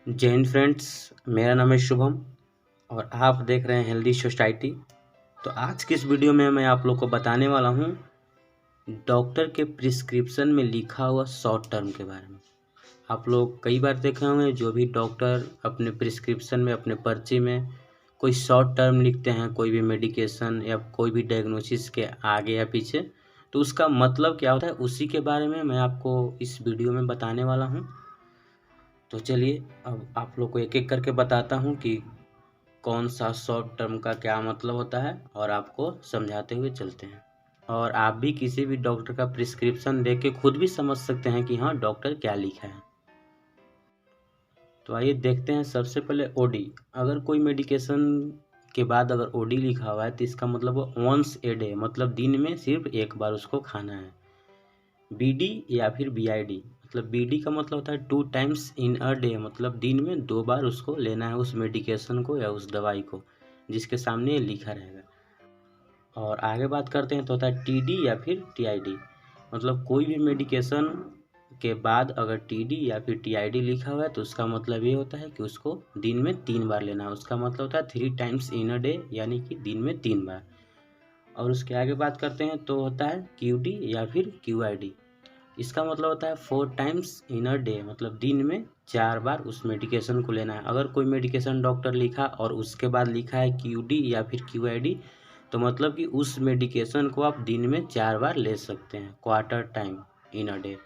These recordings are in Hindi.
जय हिंद फ्रेंड्स। मेरा नाम है शुभम और आप देख रहे हैं हेल्दी सोसाइटी। तो आज की इस वीडियो में मैं आप लोग को बताने वाला हूं डॉक्टर के प्रिस्क्रिप्शन में लिखा हुआ शॉर्ट टर्म के बारे में। आप लोग कई बार देखे होंगे जो भी डॉक्टर अपने प्रिस्क्रिप्शन में अपने पर्ची में कोई शॉर्ट टर्म लिखते हैं, कोई भी मेडिकेशन या कोई भी डायग्नोसिस के आगे या पीछे, तो उसका मतलब क्या होता है उसी के बारे में मैं आपको इस वीडियो में बताने वाला हूँ। तो चलिए अब आप लोग को एक एक करके बताता हूँ कि कौन सा शॉर्ट टर्म का क्या मतलब होता है और आपको समझाते हुए चलते हैं। और आप भी किसी भी डॉक्टर का प्रिस्क्रिप्शन देख के खुद भी समझ सकते हैं कि हाँ डॉक्टर क्या लिखा है। तो आइए देखते हैं। सबसे पहले ओडी। अगर कोई मेडिकेशन के बाद अगर ओडी लिखा हुआ है तो इसका मतलब वंस ए डे, मतलब दिन में सिर्फ एक बार उसको खाना है। बीडी या फिर बीआईडी, मतलब बीडी का मतलब होता है 2 टाइम्स इन अ डे, मतलब दिन में 2 बार उसको लेना है उस मेडिकेशन को या उस दवाई को जिसके सामने ये लिखा रहेगा। और आगे बात करते हैं तो होता है टीडी या फिर टीआईडी, मतलब कोई भी मेडिकेशन के बाद अगर टीडी या फिर टीआईडी लिखा हुआ है तो उसका मतलब ये होता है कि उसको दिन में 3 बार लेना है। उसका मतलब होता है 3 टाइम्स इन अ डे, यानी कि दिन में 3 बार। और उसके आगे बात करते हैं तो होता है क्यूडी या फिर क्यूआईडी। इसका मतलब होता है 4 टाइम्स इन अ डे, मतलब दिन में 4 बार उस मेडिकेशन को लेना है। अगर कोई मेडिकेशन डॉक्टर लिखा और उसके बाद लिखा है क्यूडी या फिर क्यूआईडी, तो मतलब कि उस मेडिकेशन को आप दिन में 4 बार ले सकते हैं, quarter time in a day.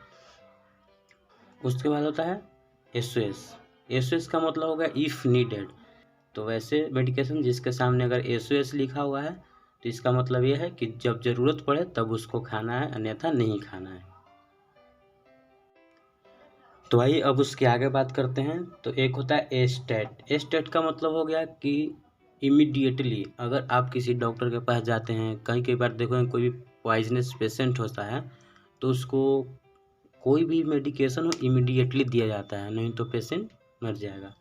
उसके बाद होता है एसओएस। एसओएस का मतलब होगा इफ़ नीडेड। तो वैसे मेडिकेशन जिसके सामने अगर एसओएस लिखा हुआ है तो इसका मतलब ये है कि जब ज़रूरत पड़े तब उसको खाना है, अन्यथा नहीं खाना है। तो आइए अब उसके आगे बात करते हैं। तो एक होता है ए स्टेट। ए स्टेट का मतलब हो गया कि इमीडिएटली अगर आप किसी डॉक्टर के पास जाते हैं, कई बार देखो कोई भी पॉइजनस पेशेंट होता है तो उसको कोई भी मेडिकेशन हो इमीडिएटली दिया जाता है, नहीं तो पेशेंट मर जाएगा।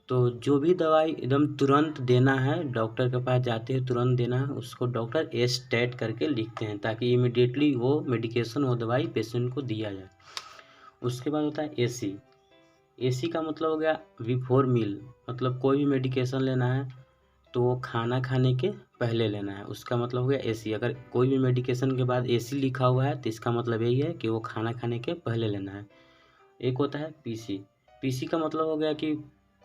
तो जो भी दवाई एकदम तुरंत देना है, डॉक्टर के पास जाते हैं तुरंत देना है, उसको डॉक्टर ए स्टेट करके लिखते हैं ताकि इमीडिएटली वो मेडिकेशन वो दवाई पेशेंट को दिया जाए। उसके बाद होता है एसी। एसी का मतलब हो गया बिफोर मील, मतलब कोई भी मेडिकेशन लेना है तो वो खाना खाने के पहले लेना है, उसका मतलब हो गया एसी। अगर कोई भी मेडिकेशन के बाद एसी लिखा हुआ है तो इसका मतलब यही है कि वो खाना खाने के पहले लेना है। एक होता है पीसी। पीसी का मतलब हो गया कि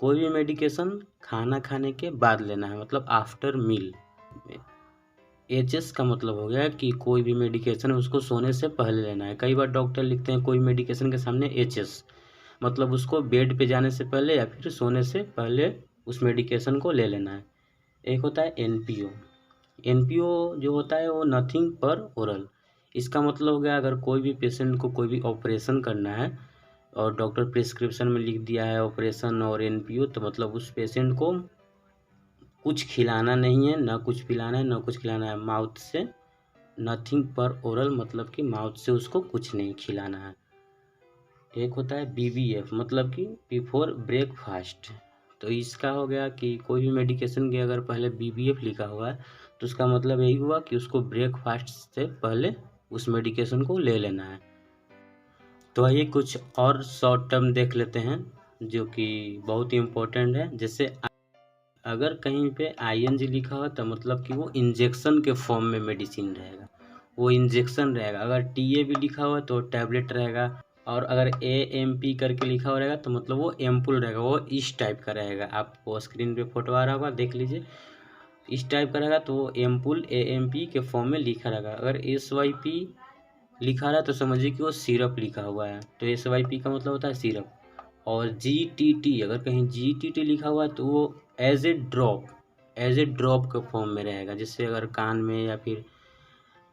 कोई भी मेडिकेशन खाना खाने के बाद लेना है, मतलब आफ्टर मील। एचएस का मतलब हो गया कि कोई भी मेडिकेशन है उसको सोने से पहले लेना है। कई बार डॉक्टर लिखते हैं कोई मेडिकेशन के सामने एचएस, मतलब उसको बेड पे जाने से पहले या फिर सोने से पहले उस मेडिकेशन को ले लेना है। एक होता है एनपीओ। एनपीओ जो होता है वो नथिंग पर ओरल। इसका मतलब हो गया अगर कोई भी पेशेंट को कोई भी ऑपरेशन करना है और डॉक्टर प्रिस्क्रिप्शन में लिख दिया है ऑपरेशन और एनपीओ, तो मतलब उस पेशेंट को कुछ खिलाना नहीं है, ना कुछ पिलाना है, ना कुछ खिलाना है। माउथ से नथिंग पर ओरल, मतलब कि माउथ से उसको कुछ नहीं खिलाना है। एक होता है बीबीएफ, मतलब कि बिफोर ब्रेकफास्ट। तो इसका हो गया कि कोई भी मेडिकेशन के अगर पहले बीबीएफ लिखा हुआ है तो उसका मतलब यही हुआ कि उसको ब्रेकफास्ट से पहले उस मेडिकेशन को ले लेना है। तो आइए कुछ और शॉर्ट टर्म देख लेते हैं जो कि बहुत ही इम्पोर्टेंट है। जैसे अगर कहीं पे आईएनजी लिखा हुआ तो मतलब कि वो इंजेक्शन के फॉर्म में मेडिसिन रहेगा, वो इंजेक्शन रहेगा। अगर टीए भी लिखा हुआ तो टैबलेट रहेगा। और अगर एएमपी करके लिखा हुआ रहेगा तो मतलब वो एम्पुल रहेगा, वो इस टाइप का रहेगा। आपको स्क्रीन पे फोटो आ रहा होगा, देख लीजिए। इस टाइप का रहेगा तो वो एम्पुल एएमपी के फॉर्म में लिखा रहेगा। अगर एसवाईपी लिखा रहा है तो समझिए कि वो सिरप लिखा हुआ है, तो एसवाईपी का मतलब होता है सिरप। और जीटीटी, अगर कहीं जीटीटी लिखा हुआ है तो वो as a drop, as a drop के फॉर्म में रहेगा। जिससे अगर कान में या फिर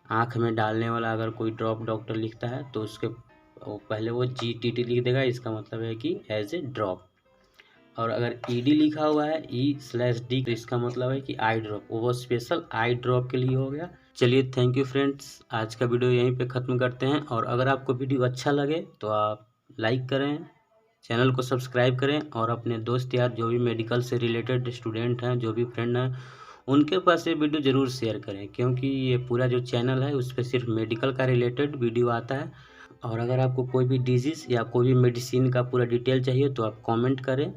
आँख में डालने वाला अगर कोई ड्रॉप डॉक्टर लिखता है तो उसके पहले वो जीटीटी लिख देगा, इसका मतलब है कि एज ए ड्रॉप। और अगर ईडी लिखा हुआ है ई/डी तो इसका मतलब है कि आई ड्रॉप, वो स्पेशल आई ड्रॉप के लिए हो गया। चलिए थैंक यू फ्रेंड्स, आज का वीडियो यहीं पे ख़त्म करते हैं। और अगर आपको वीडियो अच्छा लगे तो आप लाइक करें, चैनल को सब्सक्राइब करें और अपने दोस्त यार जो भी मेडिकल से रिलेटेड स्टूडेंट हैं, जो भी फ्रेंड हैं, उनके पास ये वीडियो ज़रूर शेयर करें, क्योंकि ये पूरा जो चैनल है उस पर सिर्फ मेडिकल का रिलेटेड वीडियो आता है। और अगर आपको कोई भी डिजीज़ या कोई भी मेडिसिन का पूरा डिटेल चाहिए तो आप कमेंट करें,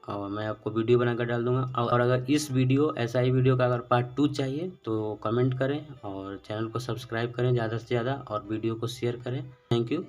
और मैं आपको वीडियो बनाकर डाल दूंगा। और अगर इस वीडियो ऐसा ही वीडियो का अगर पार्ट 2 चाहिए तो कमेंट करें और चैनल को सब्सक्राइब करें ज़्यादा से ज़्यादा और वीडियो को शेयर करें। Thank you.